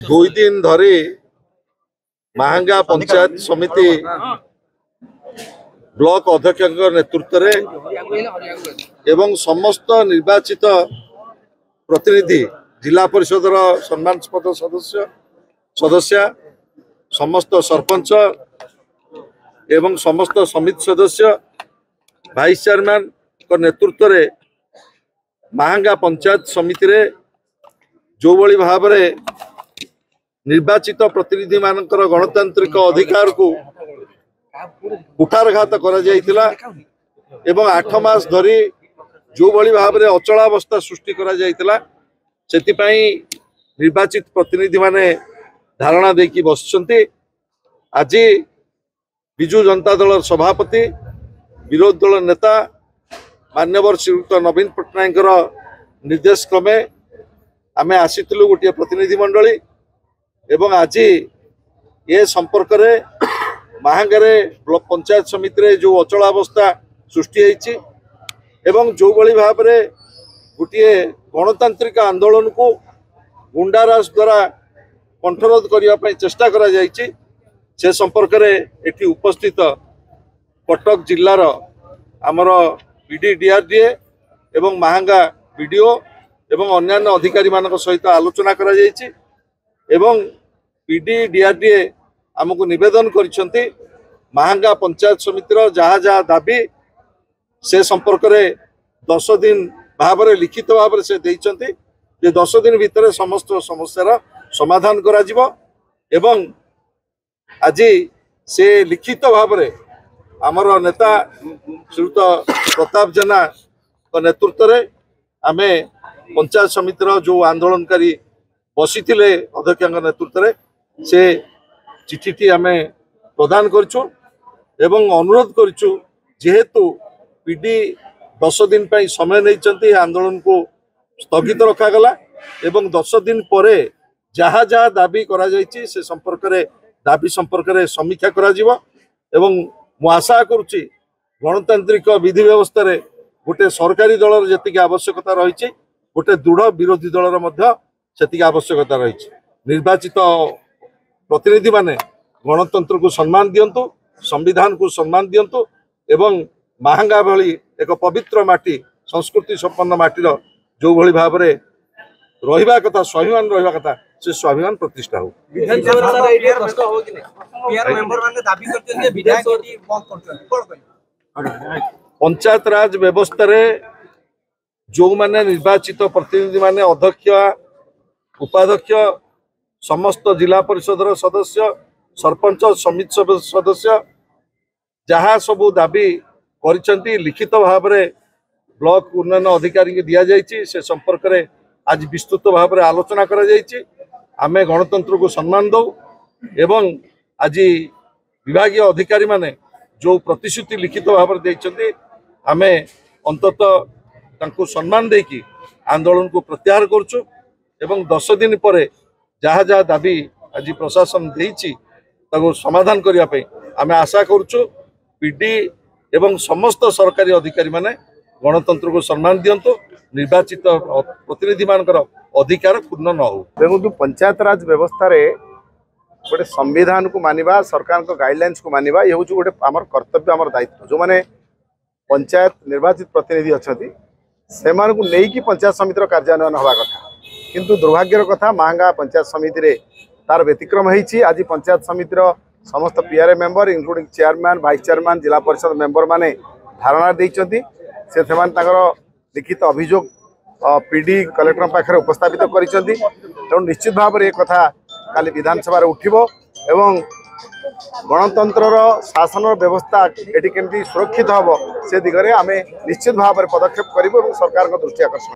दुई दिन धरी महांगा पंचायत समिति ब्लॉक अध्यक्ष नेतृत्व एवं समस्त निर्वाचित प्रतिनिधि जिला परिषद सम्मानस्पद सदस्य समस्त सरपंच एवं समस्त समिति सदस्य वाइस चेयरमैन को नेतृत्व रे महांगा पंचायत समिति रे जो भली भाव निर्वाचित प्रतिनिधि मानकर गणतांत्रिक अधिकार को कुठारघात करा जायतिला एवं 8 मास धरी जो भली भाव अचलावस्था सृष्टि करा जायतिला सेति पई निर्वाचित प्रतिनिधि माने धारणा देकी बसचंती। आज बिजु जनता दल सभापति विरोधी दल नेता मान्यवर श्रीयुक्त नवीन पट्टनायक निर्देश क्रमे आमे आसीथिलु गोटे प्रतिनिधि मंडली एवं आज ये संपर्क रे महांगारे ब्लॉक पंचायत समिति रे जो अचलावस्था सृष्टि होईची एवं जो भली भाव रे गोटे गणतांत्रिक आंदोलन को गुंडाराज द्वारा कंठरोध करने चेष्टा करा जायची से संपर्क रे एठी उपस्थित कटक जिल्लार आमर पीडी डीआरडीए एवं महांगा वीडियो एवं अन्यान्य अधिकारी मानक सहित आलोचना करा जायची एवं पीडी डीआरडीए आमको निवेदन करिसेंती महांगा पंचायत समितिर जहाँ जहाँ दाबी से संपर्क रे 10 दिन भाव लिखित भाव से देइचंती जे 10 दिन भितर समस्त समस्यार समाधान करा जिवो एवं आज से लिखित भाव आमर नेता श्रीयुत प्रताप जेना नेतृत्व रे आमे पंचायत समितिर जो आंदोलनकारी बसी अध्यक्ष नेतृत्व रे से चिठी आमे प्रदान करछु एवं अनुरोध करछु जेहेतु पीडी 10 दिन पर समय नहीं आंदोलन को स्थगित रखा गला एवं 10 दिन पर जहाँ जहाँ दाबी करा जायछि से संपर्क रे दाबी संपर्क रे समीक्षा करा जिवो एवं मु आशा करुच्ची गणतांत्रिक विधि व्यवस्था रे गोटे सरकारी दलर जतिक आवश्यकता रही गोटे दृढ़ विरोधी दलर मध्य सेतिक आवश्यकता रही निर्वाचित प्रतिनिधि माने गणतंत्र को सम्मान दियंतु संविधान को सम्मान दियंतु एवं महांगा भली एक पवित्र माटी संस्कृति संपन्न माटीर जो भली भाव रे रहिबा कथा स्वाभिमान रहिबा कथा से स्वाभिमान प्रतिष्ठा हो। पंचायत राज व्यवस्था रे जो माने निर्वाचित प्रतिनिधि माने अध्यक्ष उपाध्यक्ष समस्त जिला परिषद सदस्य सरपंच समिति सदस्य जहाँ सबू दाबी करिसेंती लिखित भाव रे ब्लॉक उन्नयन अधिकारी के दिया जायछि से संपर्क रे आज विस्तृत भाव रे आलोचना करा जायछि आमे गणतंत्र को सम्मान दो एवं आज विभागीय अधिकारी माने जो प्रतिश्रुति लिखित भाव रे दैछंती आमे अंततः तांको सम्मान देकी आंदोलन को प्रत्याहार करछु एवं 10 दिन पर जहाँ जहाँ दाबी आज प्रशासन देइछि ताको समाधान करिया पे आमे आशा करछु पीडी एवं समस्त सरकारी अधिकारी माने गणतंत्र को सम्मान दियंतु निर्वाचित प्रतिनिधि मानकर अधिकार पूर्ण न हो। देखो पंचायत राज व्यवस्था रे गोटे संविधान को मानिबा सरकार को गाइडलाइंस को मानिबा ये हूँ गोटे आमर कर्तव्य आमर दायित्व जो माने पंचायत निर्वाचित प्रतिनिधि अच्छी से नहीं पंचायत समितिर कार्यान्वयन हवा कथा किंतु दुर्भाग्यर कथा महांगा पंचायत समिति रे तार व्यतिक्रम होईछि। आज पंचायत समितिर समस्त PRA member including chairman vice chairman जिला परिषद मेंबर माने धारणा देइछंती से लिखित अभियोग पीडी कलेक्टर पाखे उपस्थापित करिसेंती तेणु निश्चित भाव में कथा काली विधानसभा उठिबो एवं गणतंत्र शासन व्यवस्था एटी केमती सुरक्षित हम से दिगरे आमे निश्चित भाव में पदक्षेप करिबो एवं सरकार को दृष्टि आकर्षण